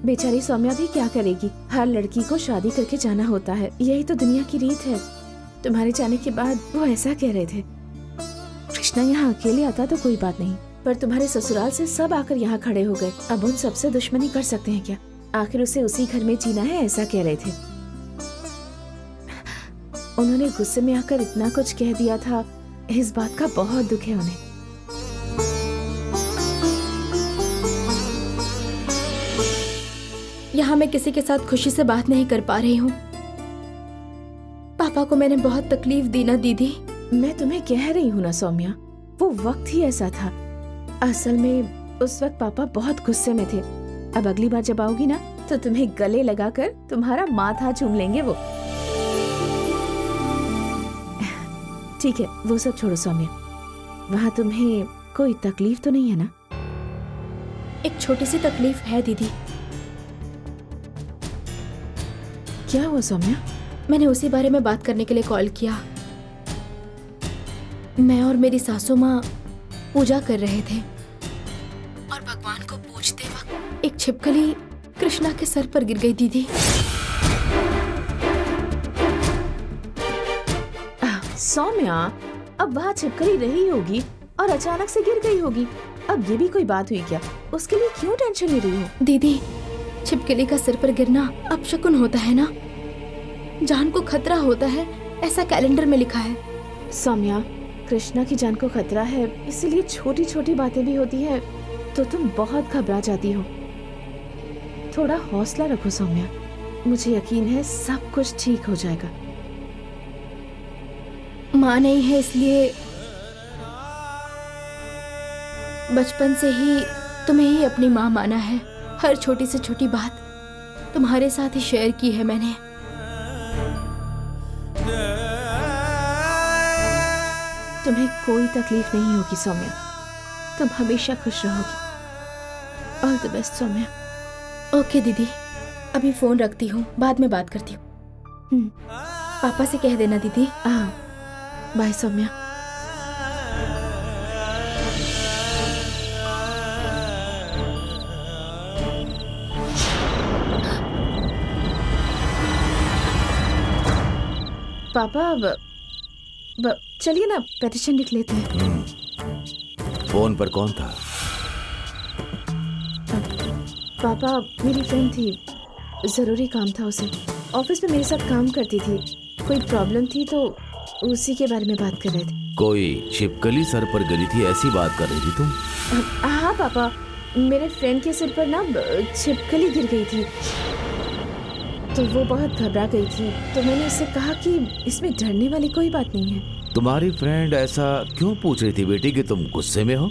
बेचारी सौम्या भी क्या करेगी, हर लड़की को शादी करके जाना होता है, यही तो दुनिया की रीत है। तुम्हारे जाने के बाद वो ऐसा कह रहे थे। कृष्णा यहाँ अकेले आता तो कोई बात नहीं, पर तुम्हारे ससुराल से सब आकर यहाँ खड़े हो गए, अब उन सबसे दुश्मनी कर सकते हैं क्या? आखिर उसे उसी घर में जीना है, ऐसा कह रहे थे। उन्होंने गुस्से में आकर इतना कुछ कह दिया था, इस बात का बहुत दुख है उन्हें। यहाँ मैं किसी के साथ खुशी से बात नहीं कर पा रही हूँ। पापा को मैंने बहुत तकलीफ दी ना दीदी। मैं तुम्हें कह रही हूँ ना सौम्या, वो वक्त ही ऐसा था। असल में उस वक्त पापा बहुत गुस्से में थे। अब अगली बार जब आओगी ना तो तुम्हें गले लगाकर तुम्हारा माथा चूम लेंगे वो। ठीक है, वो सब छोड़ो सौम्या, वहाँ तुम्हें कोई तकलीफ तो नहीं है ना? एक छोटी सी तकलीफ है दीदी। क्या हुआ सौम्या? मैंने उसी बारे में बात करने के लिए कॉल किया। मैं और मेरी सासू माँ पूजा कर रहे थे और भगवान को पूजते वक्त एक छिपकली कृष्णा के सर पर गिर गई दीदी। सौम्या, अब वहाँ छिपकली रही होगी और अचानक से गिर गई होगी, अब ये भी कोई बात हुई क्या? उसके लिए क्यों टेंशन ले रही हो? दीदी, छिपकली का सिर पर गिरना अपशकुन होता है ना, जान को खतरा होता है, ऐसा कैलेंडर में लिखा है। सौम्या, कृष्णा की जान को खतरा है, इसीलिए छोटी छोटी बातें भी होती है तो तुम बहुत घबरा जाती हो। थोड़ा हौसला रखो सौम्या, मुझे यकीन है सब कुछ ठीक हो जाएगा। माँ नहीं है इसलिए बचपन से ही तुम्हें ही अपनी माँ माना है। हर छोटी से छोटी बात तुम्हारे साथ ही शेयर की है मैंने। तुम्हें कोई तकलीफ नहीं होगी सौम्या, तुम हमेशा खुश रहोगी। All the best Soumya. Okay दीदी, अभी फोन रखती हूँ, बाद में बात करती हूँ। पापा से कह देना दीदी। हाँ, बाय सौम्या। पापा चलिए ना, पेटिशन लिख लेते हैं। फोन पर कौन था? पापा, मेरी फ्रेंड थी, जरूरी काम था उसे। ऑफिस में मेरे साथ काम करती थी, कोई प्रॉब्लम थी तो उसी के बारे में बात कर रहे थे। कोई छिपकली सर पर गिरी थी ऐसी बात कर रही थी तुम? हाँ पापा, मेरे फ्रेंड के सिर पर ना छिपकली गिर गई थी तो वो बहुत घबरा गई थी, तो मैंने उससे कहा कि इसमें डरने वाली कोई बात नहीं है। तुम्हारी फ्रेंड ऐसा क्यों पूछ रही थी बेटी कि तुम गुस्से में हो?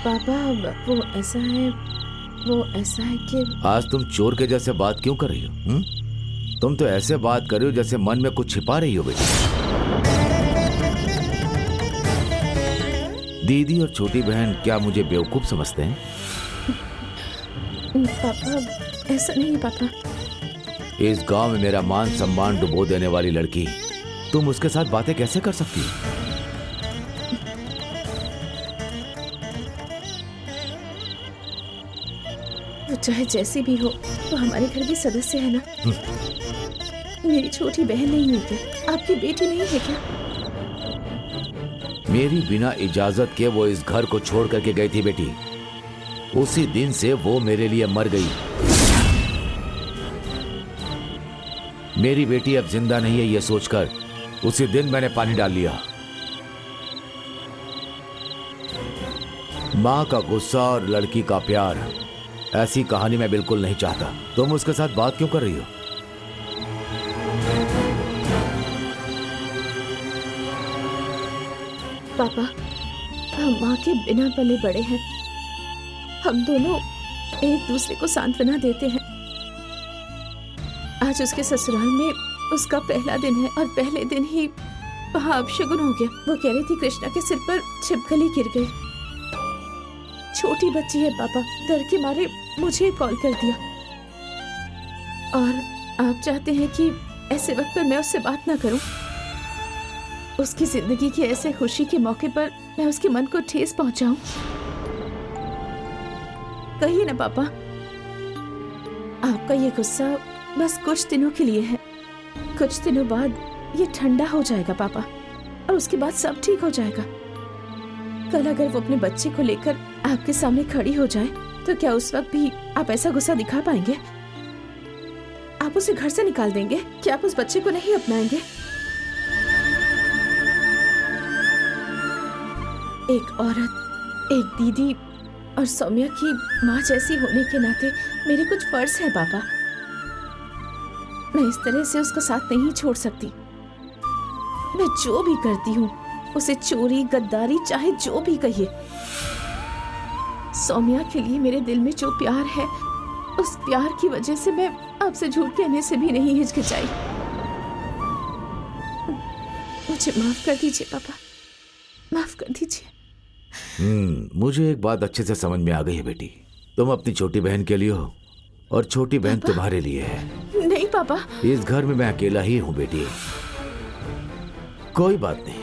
पापा, वो ऐसा है कि आज तुम चोर के जैसे बात क्यों कर रही हो? तुम तो ऐसे बात कर रही हो जैसे मन में कुछ छिपा रही हो बेटी। दीदी और छोटी बहन क्या मुझे बेवकूफ समझते हैं? पापा, ऐसा नहीं है पापा। इस गांव में मेरा मान सम्मान डुबो देने वाली लड़की, तुम उसके साथ बातें कैसे कर सकती हो? वो चाहे जैसी भी हो, तो हमारे घर की सदस्य है ना। मेरी छोटी बहन नहीं है क्या? आपकी बेटी नहीं है क्या? मेरी बिना इजाजत के वो इस घर को छोड़ करके गई थी बेटी। उसी दिन से वो मेरे लिए मर गई। मेरी बेटी अब जिंदा नहीं है ये सोचकर उसी दिन मैंने पानी डाल लिया। माँ का गुस्सा और लड़की का प्यार, ऐसी कहानी मैं बिल्कुल नहीं चाहता। तुम उसके साथ बात क्यों कर रही हो? पापा, हम माँ के बिना पले बड़े हैं, हम दोनों एक दूसरे को सांत्वना देते हैं। आज उसके ससुराल में उसका पहला दिन है और पहले दिन ही वहाँ अपशगुन हो गया। वो कह रही थी कृष्णा के सिर पर छिपकली गिर गई। छोटी बच्ची है पापा, डर के मारे मुझे कॉल कर दिया। और आप चाहते हैं कि ऐसे वक्त पर मैं उससे बात ना करूं? उसकी जिंदगी की ऐसे खुशी के मौके पर मैं उसके मन को ठेस पहुंचाऊं? कहिए ना पापा, आपका ये गुस्सा बस कुछ दिनों के लिए है। कुछ दिनों बाद ये ठंडा हो जाएगा पापा, और उसके बाद सब ठीक हो जाएगा। कल अगर वो अपने बच्चे को लेकर आपके सामने खड़ी हो जाए तो क्या उस वक्त भी आप ऐसा गुस्सा दिखा पाएंगे? आप उसे घर से निकाल देंगे? क्या आप उस बच्चे को नहीं अपनाएंगे? एक औरत, एक दीदी और सौम्या की माँ जैसी होने के नाते मेरे कुछ फर्ज है पापा। मैं इस तरह से उसका साथ नहीं छोड़ सकती। मैं जो भी करती हूँ उसे चोरी, गद्दारी, चाहे जो भी कहिए, सौम्या के लिए मेरे दिल में जो प्यार है, उस प्यार की वजह से मैं आपसे झूठ कहने से भी नहीं हिचकिचाई। मुझे माफ कर दीजिए पापा, माफ कर दीजिए। मुझे एक बात अच्छे से समझ में आ गई है बेटी। तुम अपनी छोटी बहन के लिए हो और छोटी बहन तुम्हारे लिए है। नहीं पापा, इस घर में मैं अकेला ही हूँ बेटी। कोई बात नहीं,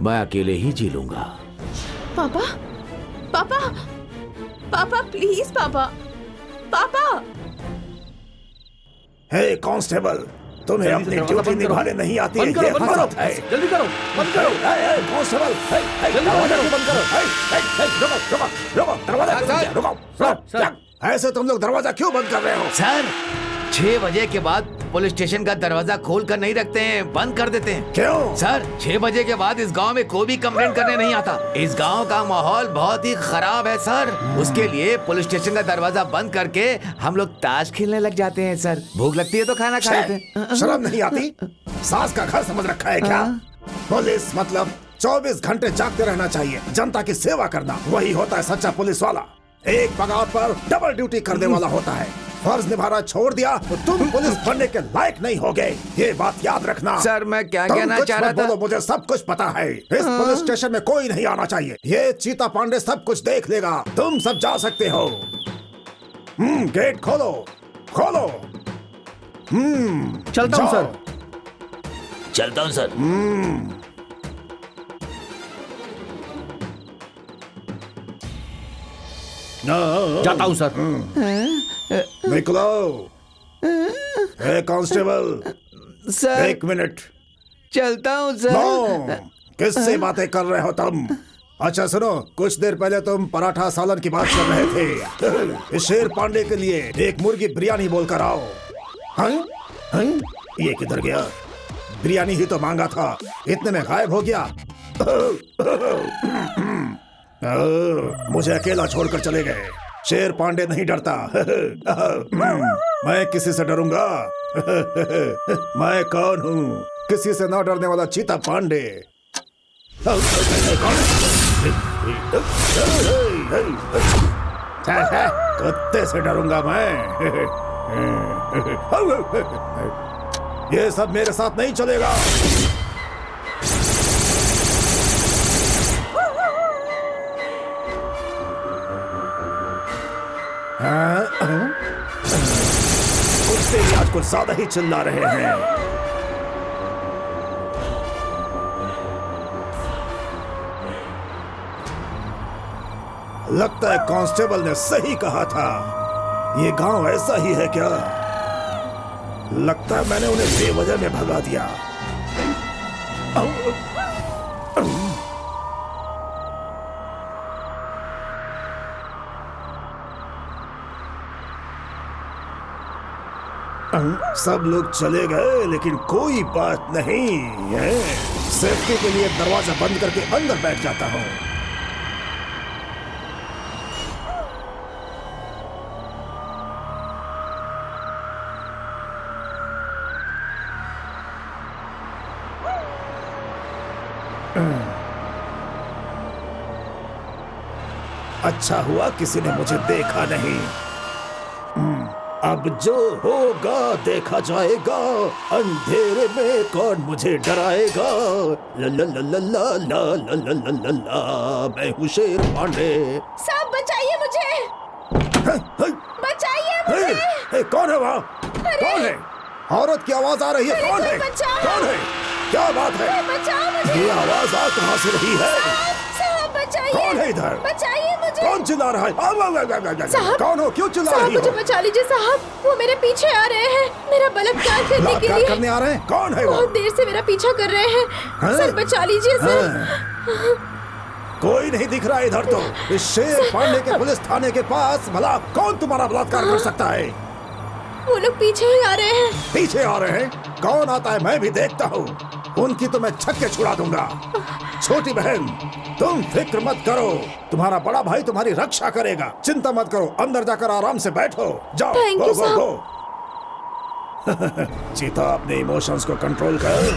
मैं अकेले ही जी लूंगा। पापा, पापा, पापा प्लीज पापा, पापा। हे कांस्टेबल, तुम्हें अपनी ड्यूटी निभाने नहीं आती है, ये हमारा है। जल्दी करो, बंद करो। कांस्टेबल, दरवाजा बंद करो। रुको, दरवाजा रुको। ऐसे तुम लोग दरवाजा क्यों बंद कर रहे हो? सर, 6 बजे के बाद पुलिस स्टेशन का दरवाजा खोल कर नहीं रखते हैं, बंद कर देते हैं। क्यों? सर, 6 बजे के बाद इस गांव में कोई भी कंप्लेंट करने नहीं आता। इस गांव का माहौल बहुत ही खराब है सर। उसके लिए पुलिस स्टेशन का दरवाजा बंद करके हम लोग ताश खेलने लग जाते हैं सर। भूख लगती है तो खाना खा लेते हैं। शर्म नहीं आती? सास का घर समझ रखा है क्या? पुलिस मतलब 24 घंटे जागते रहना चाहिए, जनता की सेवा करना, वही होता है सच्चा पुलिस वाला। एक पगार पर डबल ड्यूटी करने वाला होता है। फर्ज निभाना छोड़ दिया तो तुम पुलिस बनने के लायक नहीं होगे, ये बात याद रखना। सर, मैं क्या कहना चाह रहा था? बोलो, मुझे सब कुछ पता है। इस पुलिस स्टेशन में कोई नहीं आना चाहिए। ये चीता पांडे सब कुछ देख लेगा। तुम सब जा सकते हो। गेट खोलो, खोलो। चलता हूँ सर। चलता हूँ सर। जाता हूँ सर। निकलो। हे कांस्टेबल, सर, 1 मिनट। चलता हूँ नो, सर। किससे बातें कर रहे हो तुम? अच्छा सुनो, कुछ देर पहले तुम पराठा सालन की बात कर रहे थे। इस शेर पांडे के लिए एक मुर्गी बिरयानी बोलकर आओ। हाँ? हाँ? ये किधर गया? बिरयानी ही तो मांगा था, इतने में गायब हो गया। मुझे अकेला छोड़कर चले गए। शेर पांडे नहीं डरता। मैं किसी से डरूंगा? मैं कौन हूँ? किसी से ना डरने वाला चीता पांडे। कुत्ते से डरूंगा मैं? ये सब मेरे साथ नहीं चलेगा। कुत्ते भी आज कुछ ज्यादा ही चिल्ला रहे हैं। लगता है कांस्टेबल ने सही कहा था। ये गांव ऐसा ही है क्या? लगता है मैंने उन्हें बेवजह में भगा दिया। सब लोग चले गए, लेकिन कोई बात नहीं है। सेफ्टी के लिए दरवाजा बंद करके अंदर बैठ जाता हूँ। अच्छा हुआ किसी ने मुझे देखा नहीं। अब जो होगा देखा जाएगा, अंधेरे में कौन मुझे डराएगा। ला ला ला ला ला ला ला ला ला ला ला, मैं हूँ शेर पांडे। साहब बचाइए मुझे, बचाइए मुझे। कौन है वहाँ? कौन है? औरत की आवाज आ रही है। कौन है? कौन है? क्या बात है? बचाओ मुझे। ये आवाज आ कहाँ से रही है? साहब बचाइए। कौन है इधर? बचाइए मुझे। लीजिए। कौन चिल्ला रहा है? साहब, कौन हो? क्यों चिल्ला साहब रही हो? मुझे बचा लीजिए साहब, वो मेरे पीछे आ रहे हैं मेरा बलात्कार करने के बलात्कार लिए। करने आ रहे हैं? कौन है वो? बहुत देर से मेरा पीछा कर रहे हैं। हाँ? सर बचा लीजिए सर। कोई नहीं दिख रहा इधर तो। इस शेर पांडे के पुलिस थाने के पास भला कौन तुम्हारा बलात्कार कर सकता है? वो लोग पीछे ही आ रहे हैं। पीछे आ रहे हैं? कौन आता है मैं भी देखता हूँ। उनकी तो मैं छक्के छुड़ा दूंगा। छोटी बहन तुम फिक्र मत करो, तुम्हारा बड़ा भाई तुम्हारी रक्षा करेगा। चिंता मत करो, अंदर जाकर आराम से बैठो। जाओ, Thank गो you, गो साहब। गो। चीता अपने इमोशंस को कंट्रोल कर।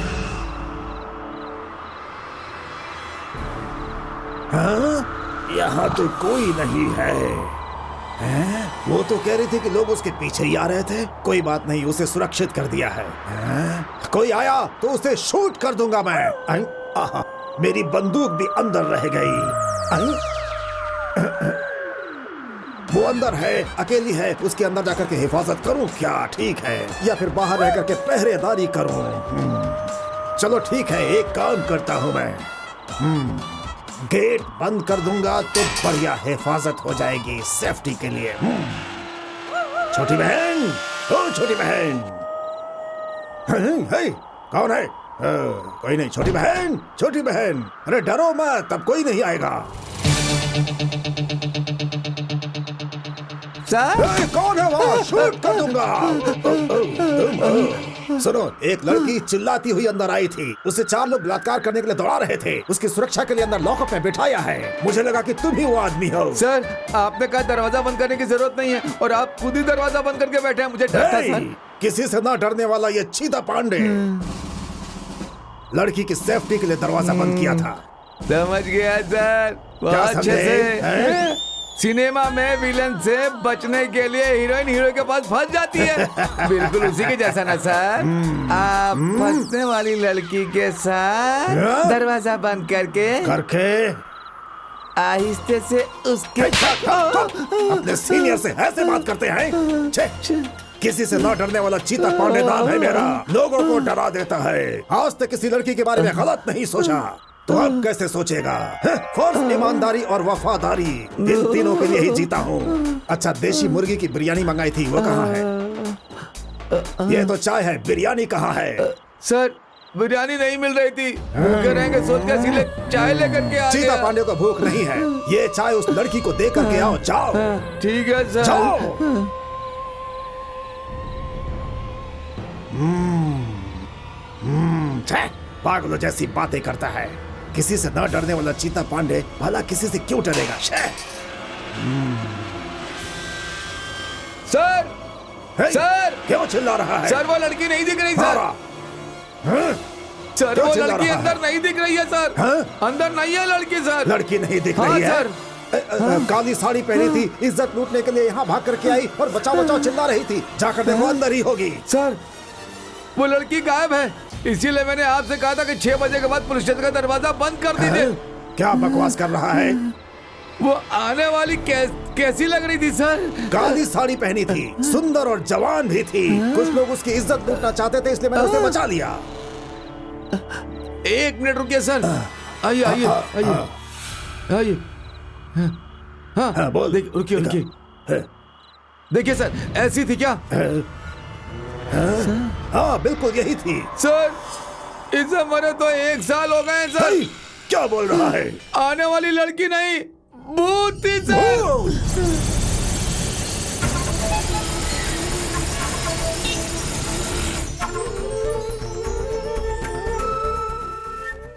हाँ? यहाँ तो कोई नहीं है। हैं? वो तो कह रही थी कि लोग उसके पीछे ही आ रहे थे। कोई बात नहीं, उसे सुरक्षित कर दिया है। हैं? कोई आया तो उसे शूट कर दूंगा मैं। आई? आहा, मेरी बंदूक भी अंदर रह गई। आई? वो अंदर है, अकेली है, उसके अंदर जाकर के हिफाजत करूं क्या? ठीक है, या फिर बाहर रह करके पहरेदारी करूं? चलो ठीक है, एक काम करता हूं मैं। गेट बंद कर दूंगा तो बढ़िया हिफाजत हो जाएगी सेफ्टी के लिए। छोटी बहन, ओ छोटी बहन। है, कौन है? कोई नहीं। छोटी बहन, छोटी बहन, अरे डरो मत, अब कोई नहीं आएगा। सर कौन है वहाँ? शूट कर दूंगा। सुनो, एक लड़की चिल्लाती हुई अंदर आई थी। उसे 4 लोग बलात्कार करने के लिए दौड़ा रहे थे। उसकी सुरक्षा के लिए अंदर लॉकअप में बिठाया है। मुझे लगा कि तुम ही वो आदमी हो। सर आपने कहा दरवाजा बंद करने की जरूरत नहीं है और आप खुद ही दरवाजा बंद करके बैठे हैं। मुझे डर था सर। किसी से ना डरने वाला ये चीता पांडे लड़की की सेफ्टी के लिए दरवाजा बंद किया था। समझ गया सर, बहुत अच्छे समझे? से। सिनेमा में विलन से बचने के लिए हीरोइन हीरो के पास फंस जाती है, बिल्कुल उसी के जैसा ना सर। आप फंसने वाली लड़की के साथ दरवाजा बंद करके आहिस्ते से उसके अपने सीनियर से ऐसे बात करते हैं? छे, किसी से ना डरने वाला चीता पांडे नाम है मेरा। लोगों को डरा देता है। आज तक किसी लड़की के बारे में गलत नहीं सोचा, तो अब कैसे सोचेगा? फर्ज, ईमानदारी और वफादारी, इन तीनों के लिए ही जीता हूँ। अच्छा, देशी मुर्गी की बिरयानी मंगाई थी, वो कहाँ है? ये तो चाय है, बिरयानी कहाँ है? सर बिरयानी नहीं मिल रही थी, भूखे रहेंगे सोच कर इसीलिए चाय लेकर के आ चीता गया। पांडे को भूख नहीं है। ये चाय उस लड़की को दे करके आओ। जाओ ठीक है सर। जाओ। पागलों जैसी बातें करता है। किसी से न डरने वाला चीता पांडे भला किसी से क्यों डरेगा? सर हे, सर क्यों चिल्ला रहा है? सर वो लड़की नहीं दिख रही सर। मारा। हाँ? सर क्यों वो चिल्ला लड़की रहा अंदर है? नहीं दिख रही है सर। हाँ? अंदर नहीं है लड़की सर। लड़की नहीं दिख हाँ रही है? सर। काली साड़ी पहनी थी, इज्जत लूटने के लिए यहाँ भाग करके आई और बचाओ बचाओ चिल्ला रही थी। जाकर देखो, अंदर ही होगी। सर वो लड़की गायब है, इसीलिए मैंने आपसे कहा था कि 6 बजे के बाद पुलिस स्टेशन का दरवाजा बंद कर दीजिए। क्या बकवास कर रहा है? वो आने वाली कैसी लग रही थी सर? काली साड़ी पहनी थी, सुंदर और जवान भी थी। कुछ लोग उसकी इज्जत लूटना चाहते थे, इसलिए मैंने उसे बचा लिया। 1 मिनट रुकिए सर। आइए आइए आइए आइए। हाँ बोल। देखिए, रुकिए रुकिए। देखिए सर, ऐसी थी क्या? हाँ बिल्कुल यही थी। सर इसे मरे तो 1 साल हो गए सर। हे, क्या बोल रहा है? आने वाली लड़की नहीं, भूत थी सर।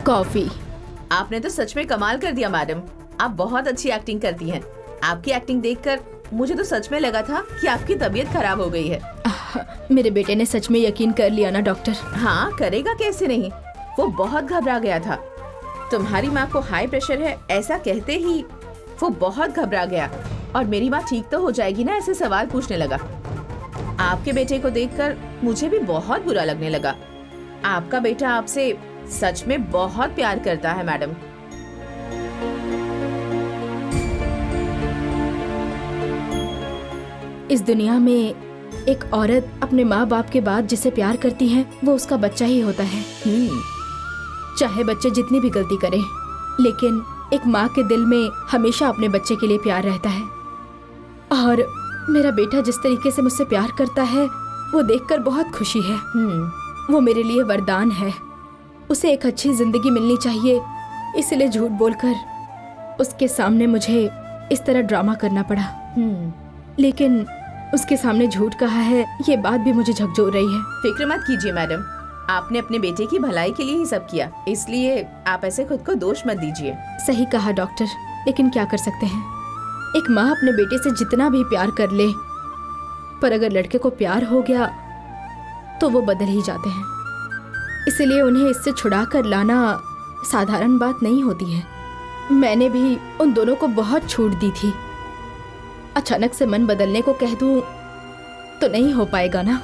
कॉफी। आपने तो सच में कमाल कर दिया मैडम, आप बहुत अच्छी एक्टिंग करती हैं। आपकी एक्टिंग देखकर मुझे तो सच में लगा था कि आपकी तबीयत खराब हो गई है। मेरे बेटे ने सच में यकीन कर लिया ना डॉक्टर। हाँ करेगा कैसे नहीं, वो बहुत घबरा गया था। तुम्हारी माँ को हाई प्रेशर है ऐसा कहते ही वो बहुत घबरा गया और मेरी माँ ठीक तो हो जाएगी ना ऐसे सवाल पूछने लगा। आपके बेटे को देखकर मुझे भी बहुत बुरा लगने लगा। आपका बेटा आपसे सच में बहुत प्यार करता है मैडम। इस दुनिया में एक औरत अपने माँ बाप के बाद जिसे प्यार करती है वो उसका बच्चा ही होता है। चाहे बच्चे जितनी भी गलती करें, लेकिन एक माँ के दिल में हमेशा अपने बच्चे के लिए प्यार रहता है, और मेरा बेटा जिस तरीके से मुझसे प्यार करता है वो देखकर बहुत खुशी है। वो मेरे लिए वरदान है। उसे एक अच्छी जिंदगी मिलनी चाहिए, इसलिए झूठ बोलकर उसके सामने मुझे इस तरह ड्रामा करना पड़ा। लेकिन उसके सामने झूठ कहा है, ये बात भी मुझे झकझोर रही है। फिक्र मत कीजिए मैडम, आपने अपने बेटे की भलाई के लिए ही सब किया, इसलिए आप ऐसे खुद को दोष मत दीजिए। सही कहा डॉक्टर, लेकिन क्या कर सकते हैं। एक माँ अपने बेटे से जितना भी प्यार कर ले, पर अगर लड़के को प्यार हो गया तो वो बदल ही जाते हैं। इसलिए उन्हें इससे छुड़ा कर लाना साधारण बात नहीं होती है। मैंने भी उन दोनों को बहुत छूट दी थी। अचानक से मन बदलने को कह दूं तो नहीं हो पाएगा ना।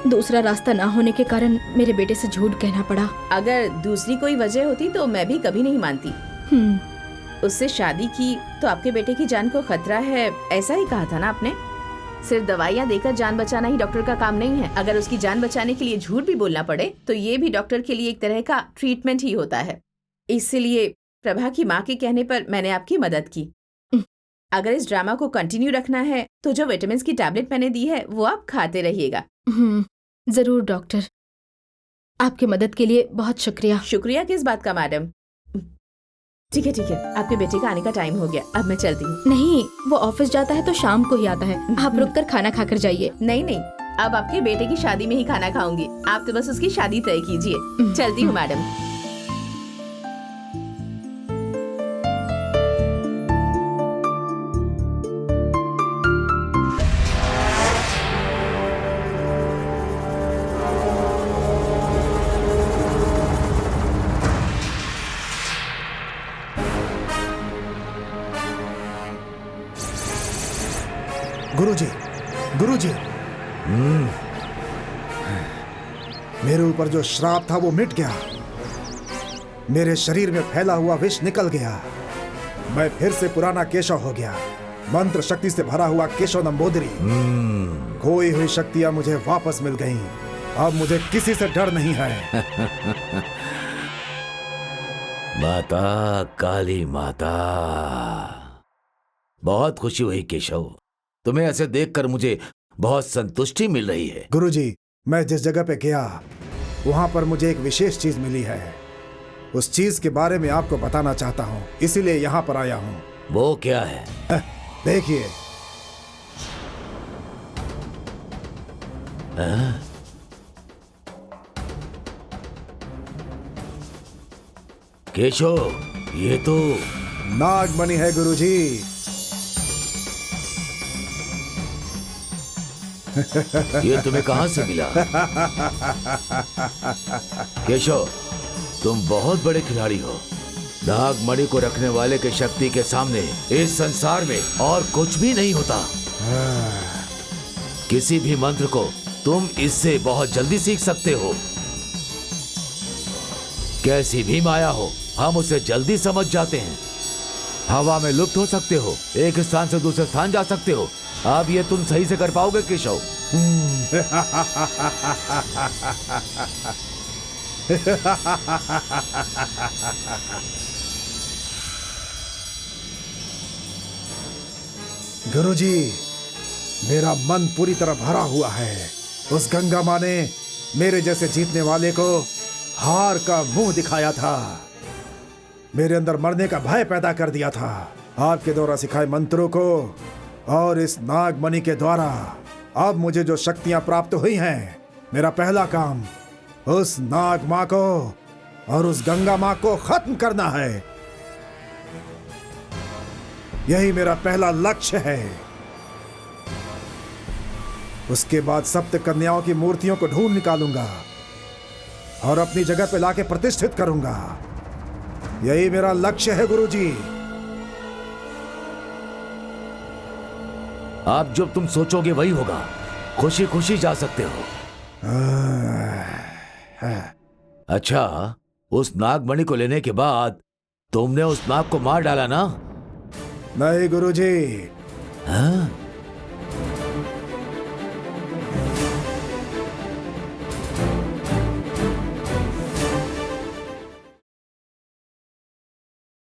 दूसरा रास्ता ना होने के कारण मेरे बेटे से झूठ कहना पड़ा। अगर दूसरी कोई वजह होती तो मैं भी कभी नहीं मानती। उससे शादी की तो आपके बेटे की जान को खतरा है, ऐसा ही कहा था ना आपने। सिर्फ दवाइयाँ देकर जान बचाना ही डॉक्टर का काम नहीं है। अगर उसकी जान बचाने के लिए झूठ भी बोलना पड़े तो ये भी डॉक्टर के लिए एक तरह का ट्रीटमेंट ही होता है। इसलिए प्रभा की माँ के कहने पर मैंने आपकी मदद की। अगर इस ड्रामा को कंटिन्यू रखना है तो जो विटामिन की टैबलेट मैंने दी है वो आप खाते रहिएगा। जरूर डॉक्टर, आपकी मदद के लिए बहुत शुक्रिया। शुक्रिया किस बात का मैडम। ठीक है, आपके बेटे का आने का टाइम हो गया, अब मैं चलती हूँ। नहीं, वो ऑफिस जाता है तो शाम को ही आता है। आप रुक कर खाना खाकर जाइए। नहीं, अब आपके बेटे की शादी में ही खाना खाऊंगी। आप तो बस उसकी शादी तय कीजिए। चलती हूँ मैडम। गुरुजी, मेरे ऊपर जो श्राप था वो मिट गया। मेरे शरीर में फैला हुआ विष निकल गया। मैं फिर से पुराना केशव हो गया। मंत्र शक्ति से भरा हुआ केशव नंबोदरी। खोई हुई शक्तियां मुझे वापस मिल गईं। अब मुझे किसी से डर नहीं है। माता काली माता, बहुत खुशी हुई केशव। तुम्हें ऐसे देखकर मुझे बहुत संतुष्टि मिल रही है। गुरुजी, मैं जिस जगह पे गया वहां पर मुझे एक विशेष चीज मिली है। उस चीज के बारे में आपको बताना चाहता हूँ, इसीलिए यहाँ पर आया हूँ। वो क्या है? देखिए। केशव, ये तो नागमणि है गुरुजी। ये तुम्हें कहां से मिला? केशव, तुम बहुत बड़े खिलाड़ी हो। नागमणि को रखने वाले के शक्ति के सामने इस संसार में और कुछ भी नहीं होता। किसी भी मंत्र को तुम इससे बहुत जल्दी सीख सकते हो। कैसी भी माया हो, हम उसे जल्दी समझ जाते हैं। हवा में लुप्त हो सकते हो, एक स्थान से दूसरे स्थान जा सकते हो। अब ये तुम सही से कर पाओगे केशव? गुरुजी, मेरा मन पूरी तरह भरा हुआ है। उस गंगा माँ ने मेरे जैसे जीतने वाले को हार का मुंह दिखाया था। मेरे अंदर मरने का भय पैदा कर दिया था। आपके द्वारा सिखाए मंत्रों को और इस नागमणि के द्वारा अब मुझे जो शक्तियां प्राप्त हुई हैं, मेरा पहला काम उस नाग माँ को और उस गंगा माँ को खत्म करना है। यही मेरा पहला लक्ष्य है। उसके बाद सप्त कन्याओं की मूर्तियों को ढूंढ निकालूंगा और अपनी जगह पे लाके प्रतिष्ठित करूंगा। यही मेरा लक्ष्य है गुरुजी। आप जब तुम सोचोगे वही होगा। खुशी खुशी जा सकते हो। अच्छा, उस नागमणि को लेने के बाद तुमने उस नाग को मार डाला ना? नहीं गुरुजी। हाँ?